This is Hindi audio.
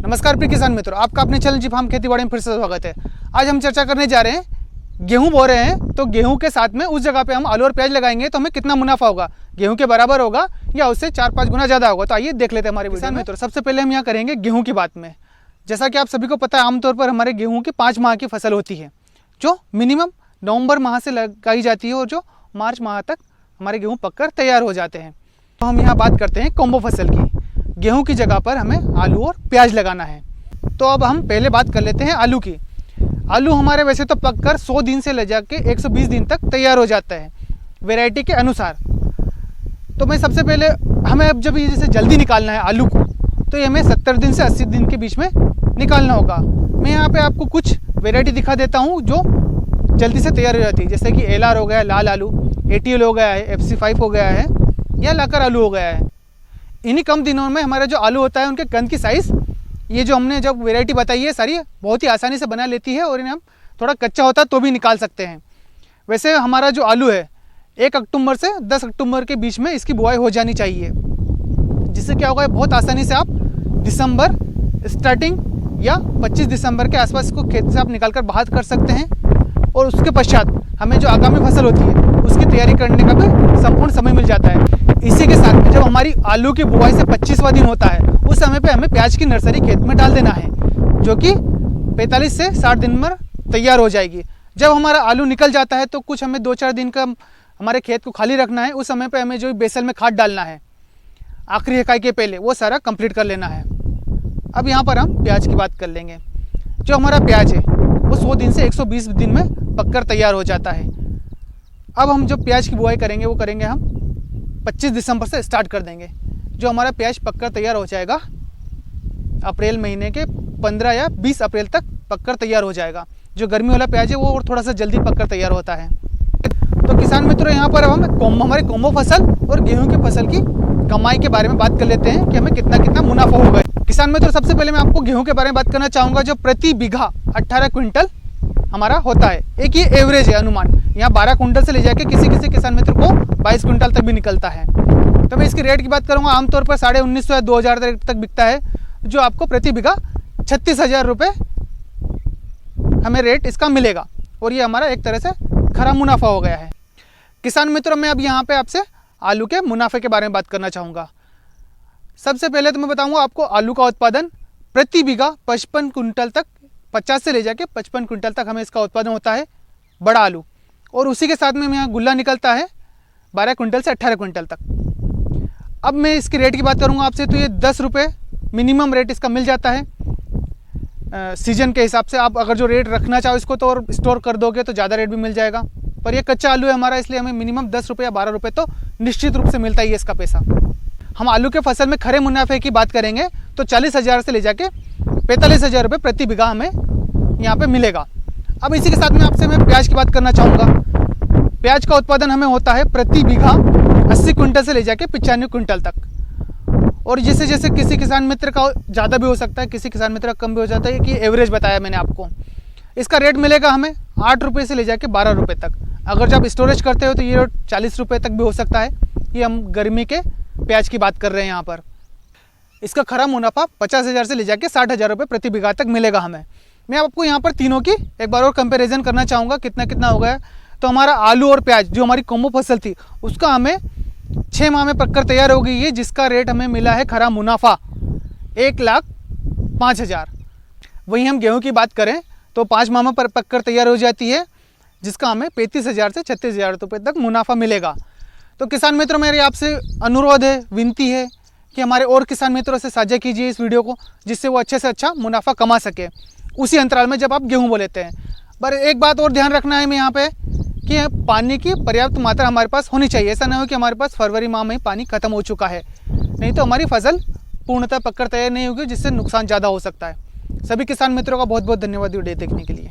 नमस्कार प्रिय किसान मित्रों, आपका अपने चैनल जी फार्म खेती बाड़ी में फिर से स्वागत है। आज हम चर्चा करने जा रहे हैं, गेहूं बो रहे हैं तो गेहूं के साथ में उस जगह पे हम आलू और प्याज लगाएंगे तो हमें कितना मुनाफा होगा, गेहूं के बराबर होगा या उससे 4-5 गुना ज़्यादा होगा। तो आइए देख लेते हैं हमारे किसान मित्रों। सबसे पहले हम यहाँ करेंगे गेहूँ की बात में। जैसा कि आप सभी को पता है, आमतौर पर हमारे गेहूँ की 5 माह की फसल होती है जो मिनिमम नवंबर माह से लगाई जाती है और जो मार्च माह तक हमारे गेहूँ पककर तैयार हो जाते हैं। तो हम यहाँ बात करते हैं कॉम्बो फसल की। गेहूं की जगह पर हमें आलू और प्याज लगाना है। तो अब हम पहले बात कर लेते हैं आलू की। आलू हमारे वैसे तो पककर 100 दिन से ले जाके 120 दिन तक तैयार हो जाता है वैरायटी के अनुसार। तो मैं सबसे पहले हमें अब जब जैसे जल्दी निकालना है आलू को, तो ये हमें 70 दिन से 80 दिन के बीच में निकालना होगा। मैं यहाँ पे आपको कुछ वैरायटी दिखा देता हूँ जो जल्दी से तैयार हो जाती है, जैसे कि LR हो गया, लाल आलू, ATL हो गया है, FC5 हो गया है या लाकर आलू हो गया है। इन्हीं कम दिनों में हमारा जो आलू होता है उनके कंद की साइज़, ये जो हमने जब वैरायटी बताई है सारी, बहुत ही आसानी से बना लेती है और इन्हें हम थोड़ा कच्चा होता है तो भी निकाल सकते हैं। वैसे हमारा जो आलू है 1 अक्टूबर से 10 अक्टूबर के बीच में इसकी बुआई हो जानी चाहिए, जिससे क्या होगा, बहुत आसानी से आप दिसंबर स्टार्टिंग या 25 दिसंबर के आसपास इसको खेत से आप निकाल कर बाहर कर सकते हैं। और उसके पश्चात हमें जो आगामी फसल होती है उसकी तैयारी करने का भी संपूर्ण समय मिल जाता है। इसी के साथ में जब हमारी आलू की बुआई से 25वां दिन होता है, उस समय पे हमें प्याज की नर्सरी खेत में डाल देना है, जो कि 45 से 60 दिन में तैयार हो जाएगी। जब हमारा आलू निकल जाता है तो कुछ हमें 2-4 दिन का हमारे खेत को खाली रखना है। उस समय पे हमें जो बेसल में खाद डालना है आखिरी इकाई के पहले, वो सारा कंप्लीट कर लेना है। अब यहाँ पर हम प्याज की बात कर लेंगे। जो हमारा प्याज है वो 100 दिन से 120 दिन में पककर तैयार हो जाता है। अब हम जो प्याज की बुआई करेंगे वो करेंगे हम 25 दिसंबर से स्टार्ट कर देंगे। जो हमारा प्याज पककर तैयार हो जाएगा अप्रैल महीने के 15 या 20 अप्रैल तक पककर तैयार हो जाएगा। जो गर्मी वाला प्याज है वो और थोड़ा सा जल्दी पककर तैयार होता है। तो किसान मित्रों, यहाँ पर हम हमारे कॉम्बो फसल और गेहूं की फसल की कमाई के बारे में बात कर लेते हैं कि हमें कितना कितना मुनाफा होगा। किसान मित्रों, सबसे पहले मैं आपको गेहूं के बारे में बात करना चाहूँगा, जो प्रति बीघा 18 क्विंटल हमारा होता है। एक ये एवरेज है अनुमान, यहाँ 12 क्विंटल से ले जाके किसी किसी किसान मित्र को 22 क्विंटल तक भी निकलता है। तो मैं इसकी रेट की बात करूँगा, आमतौर पर 1950 या 2000 तक बिकता है, जो आपको प्रति बीघा 36,000 रुपये हमें रेट इसका मिलेगा। और ये हमारा एक तरह से खरा मुनाफा हो गया है। किसान मित्रों, मैं अब यहाँ पे आपसे आलू के मुनाफे के बारे में बात करना चाहूँगा। सबसे पहले तो मैं बताऊँगा आपको आलू का उत्पादन प्रति बीघा 55 क्विंटल तक, 50 से ले जाके 55 क्विंटल तक हमें इसका उत्पादन होता है, बड़ा आलू। और उसी के साथ में यहाँ गुल्ला निकलता है 12 क्विंटल से 18 क्विंटल तक। अब मैं इसकी रेट की बात करूँगा आपसे, तो ये 10 रुपये मिनिमम रेट इसका मिल जाता है सीजन के हिसाब से। आप अगर जो रेट रखना चाहो इसको तो और स्टोर कर दोगे तो ज़्यादा रेट भी मिल जाएगा, पर ये कच्चा आलू है हमारा, इसलिए हमें मिनिमम 10 रुपये या 12 रुपये तो निश्चित रूप से मिलता ही है इसका पैसा। हम आलू के फसल में खरे मुनाफे की बात करेंगे तो 40,000 से ले जाके 45,000 रुपये प्रति बीघा हमें यहाँ पे मिलेगा। अब इसी के साथ में आपसे मैं प्याज की बात करना चाहूँगा। प्याज का उत्पादन हमें होता है प्रति बीघा 80 क्विंटल से ले जाके 95 क्विंटल तक। और जैसे जैसे किसी किसान मित्र का ज़्यादा भी हो सकता है, किसी किसान मित्र का कम भी हो जाता है, कि एवरेज बताया मैंने आपको। इसका रेट मिलेगा हमें 8 रुपये से ले जाके 12 रुपये तक। अगर जब स्टोरेज करते हो तो ये 40 रुपये तक भी हो सकता है। ये हम गर्मी के प्याज की बात कर रहे हैं यहाँ पर। इसका खरा मुनाफा 50,000 से ले जाके 60,000 रुपये प्रति बीघा तक मिलेगा हमें। मैं आपको यहाँ पर तीनों की एक बार और कंपैरिजन करना चाहूँगा कितना कितना हो गया। तो हमारा आलू और प्याज जो हमारी कॉम्बो फसल थी उसका हमें 6 माह में पककर तैयार हो गई है, जिसका रेट हमें मिला है खरा मुनाफा 1,05,000। वहीं हम गेहूं की बात करें तो 5 माह में पककर तैयार हो जाती है, जिसका हमें 35,000 से 36,000 रुपये तक मुनाफा मिलेगा। तो किसान मित्रों, मेरी आपसे अनुरोध है, विनती है कि हमारे और किसान मित्रों से साझा कीजिए इस वीडियो को, जिससे वो अच्छे से अच्छा मुनाफा कमा सके उसी अंतराल में जब आप गेहूं बो लेते हैं। पर एक बात और ध्यान रखना है मैं यहाँ पे, कि पानी की पर्याप्त मात्रा हमारे पास होनी चाहिए। ऐसा ना हो कि हमारे पास फरवरी माह में पानी खत्म हो चुका है, नहीं तो हमारी फसल पूर्णतः पककर तैयार नहीं होगी, जिससे नुकसान ज़्यादा हो सकता है। सभी किसान मित्रों का बहुत बहुत धन्यवाद वीडियो देखने के लिए।